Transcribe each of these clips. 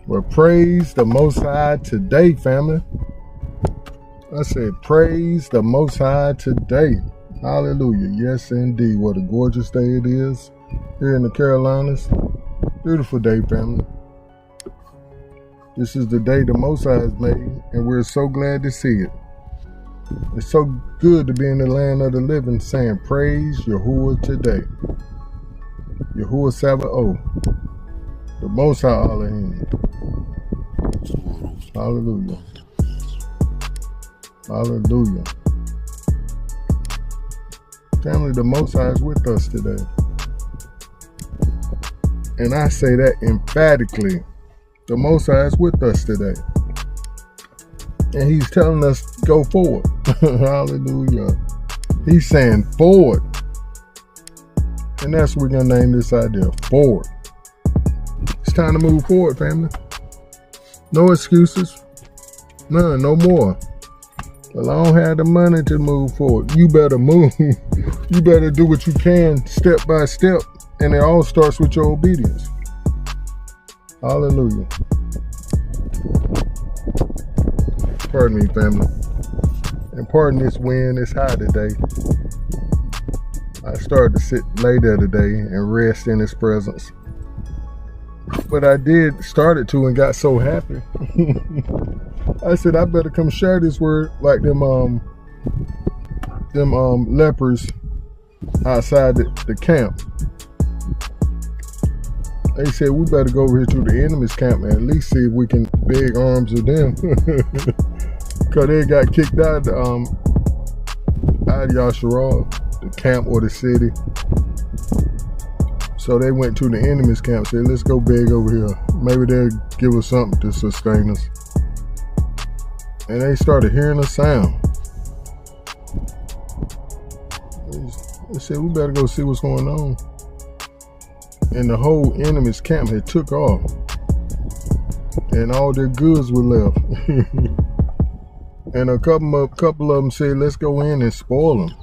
Well, praise the Most High today, family. I said, praise the Most High today. Hallelujah. Yes, indeed. What a gorgeous day it is here in the Carolinas. Beautiful day, family. This is the day the Most High has made, and we're so glad to see it. It's so good to be in the land of the living, saying, praise Yahuwah today. Yahuwah Sabaoth, the Most High Elohim. Hallelujah. Hallelujah. Family, the Most High is with us today. And I say that emphatically. The Most High is with us today. And he's telling us, go forward. Hallelujah. He's saying forward. And that's what we're going to name this idea, forward. It's time to move forward, family. No excuses. None, no more. Well, I don't have the money to move forward. You better move. You better do what you can step by step. And it all starts with your obedience. Hallelujah. Pardon me, family. And pardon this wind. It's high today. I started to sit lay there today and rest in his presence. But I started to and got so happy. I said, I better come share this word like them lepers outside the camp. They said, we better go over here to the enemy's camp and at least see if we can beg arms of them. Because they got kicked out of Yasharal, the camp or the city. So they went to the enemy's camp, said, let's go beg over here. Maybe they'll give us something to sustain us. And they started hearing a sound. They said, we better go see what's going on. And the whole enemy's camp had took off. And all their goods were left. And a couple of them said, let's go in and spoil them.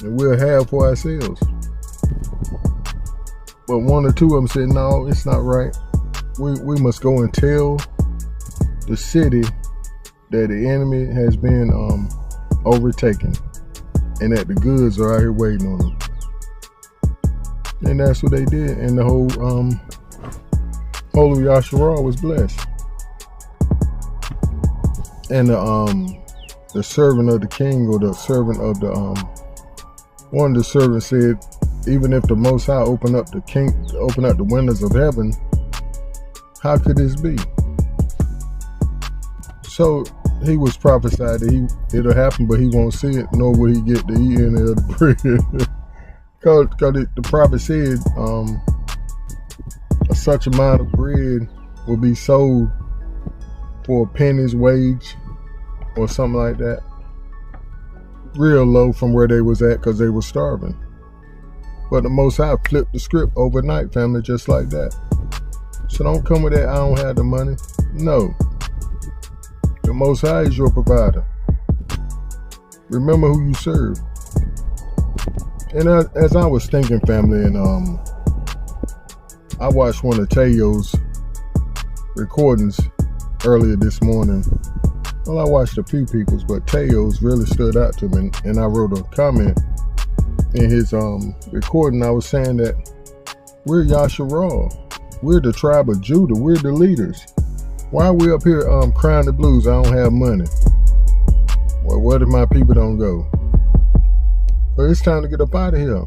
And we'll have for ourselves. But one or two of them said, no, it's not right. We must go and tell the city that the enemy has been overtaken and that the goods are out here waiting on them. And that's what they did. And the whole Holy Yasharal was blessed. And the servant of the king, or the servant of the one of the servants said, even if the Most High open up the windows of heaven, how could this be? So he was prophesied that it'll happen, but he won't see it, nor will he get to eat any of the bread. Because the prophet said such amount of bread will be sold for a penny's wage or something like that. Real low from where they was at because they were starving. But the Most High flipped the script overnight, family, just like that. So don't come with that, I don't have the money. No. The Most High is your provider. Remember who you serve. And as I was thinking, family, and I watched one of Teo's recordings earlier this morning. Well, I watched a few people's, but Teo's really stood out to me. And I wrote a comment in his recording. I was saying that we're Yasharal. We're the tribe of Judah. We're the leaders. Why are we up here crying the blues? I don't have money. Well, what if my people don't go? Well, it's time to get up out of here.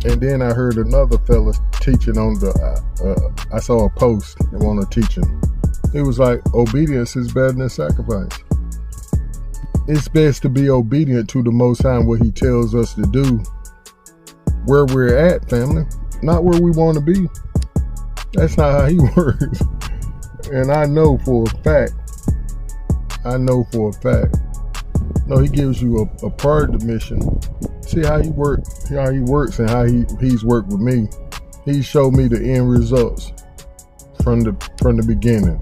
And then I heard another fella teaching on I saw a post and on a teaching. It was like, obedience is better than sacrifice. It's best to be obedient to the Most High and what he tells us to do where we're at, family, not where we want to be. That's not how he works. And I know for a fact. No, he gives you a part of the mission. See how he works and how he's worked with me. He showed me the end results from the beginning.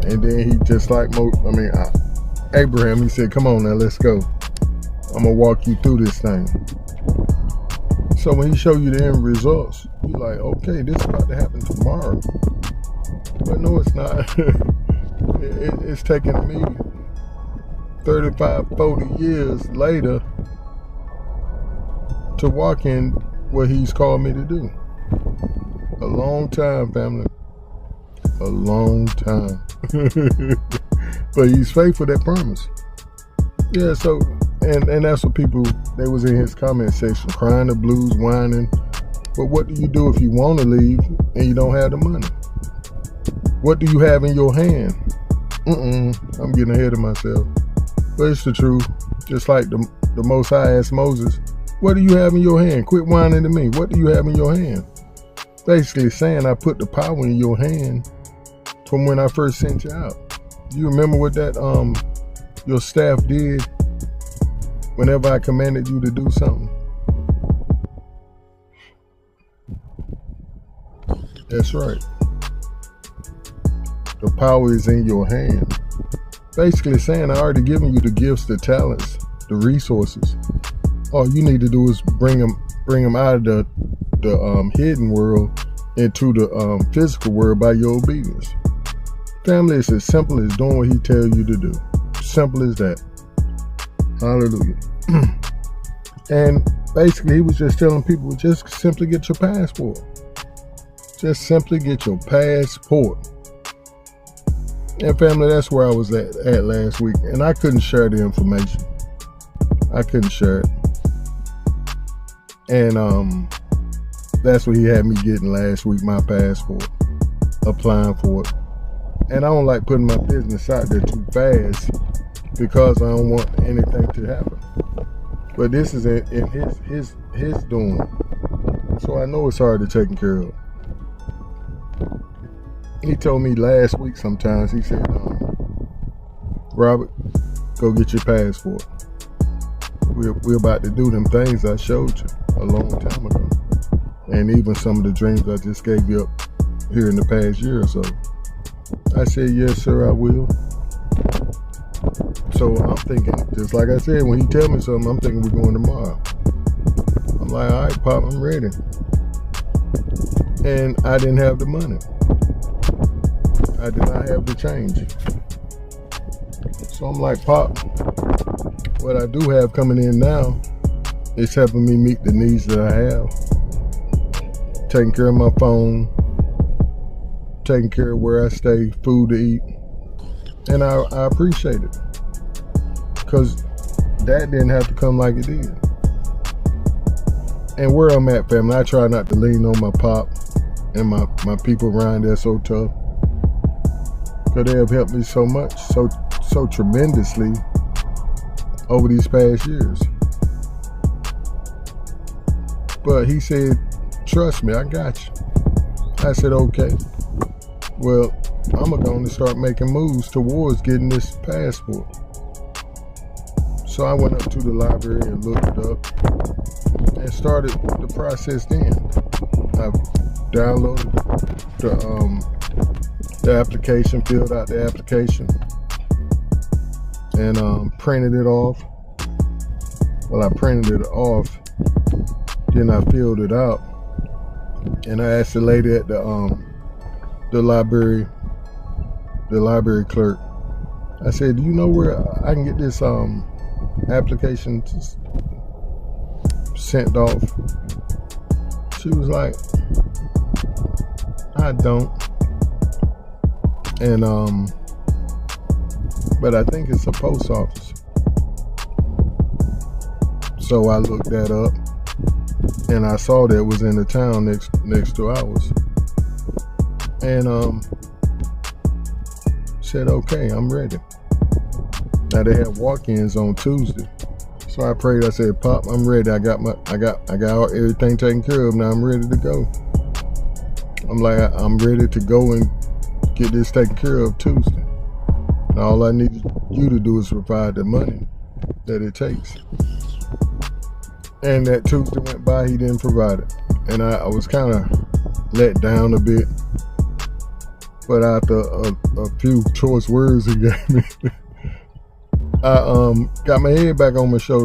And then he just like Abraham, he said, come on now, let's go. I'm gonna walk you through this thing. So when he show you the end results, you're like, okay, this is about to happen tomorrow. But no, it's not. It's taking me 35, 40 years later to walk in what he's called me to do. A long time, family. A long time. But he's faithful that promise. Yeah, so, and that's what people, they was in his comment section, crying the blues, whining. But what do you do if you want to leave and you don't have the money? What do you have in your hand? I'm getting ahead of myself. But it's the truth. Just like the Most High asked Moses, what do you have in your hand? Quit whining to me. What do you have in your hand? Basically saying I put the power in your hand from when I first sent you out. You remember what that your staff did whenever I commanded you to do something? That's right. The power is in your hand. Basically saying I already given you the gifts, the talents, the resources. All you need to do is bring them out of the hidden world into the physical world by your obedience. Family, it's as simple as doing what he tells you to do. Simple as that. Hallelujah. And basically he was just telling people, just simply get your passport. Just simply get your passport. And family, that's where I was at last week. And I couldn't share the information. I couldn't share it. And that's what he had me getting last week, my passport. Applying for it. And I don't like putting my business out there too fast because I don't want anything to happen. But this is in his doing. So I know it's hard to take care of. He told me last week sometimes, he said, Robert, go get your passport. We're about to do them things I showed you a long time ago. And even some of the dreams I just gave you up here in the past year or so. I said, yes, sir, I will. So I'm thinking, just like I said, when he tell me something, I'm thinking we're going tomorrow. I'm like, all right, Pop, I'm ready. And I didn't have the money. I did not have the change. So I'm like, Pop, what I do have coming in now is helping me meet the needs that I have. Taking care of my phone, taking care of where I stay, food to eat. And I appreciate it. Because that didn't have to come like it did. And where I'm at, family, I try not to lean on my pop and my people around there so tough. Because they have helped me so much, so tremendously over these past years. But he said, trust me, I got you. I said, okay. Well, I'm going to start making moves towards getting this passport. So I went up to the library and looked it up and started the process then. I downloaded the application, filled out the application, and printed it off. Well, I printed it off, then I filled it out, and I asked the lady at the library clerk. I said, "Do you know where I can get this application sent off?" She was like, "I don't." And but I think it's a post office. So I looked that up, and I saw that it was in the town next to ours. And said, okay, I'm ready. Now they have walk-ins on Tuesday. So I prayed, I said, Pop, I'm ready. I got everything taken care of. Now I'm ready to go. I'm like, I'm ready to go and get this taken care of Tuesday. Now all I need you to do is provide the money that it takes. And that Tuesday went by, he didn't provide it. And I was kind of let down a bit. But after a few choice words he gave me, I got my head back on my shoulder.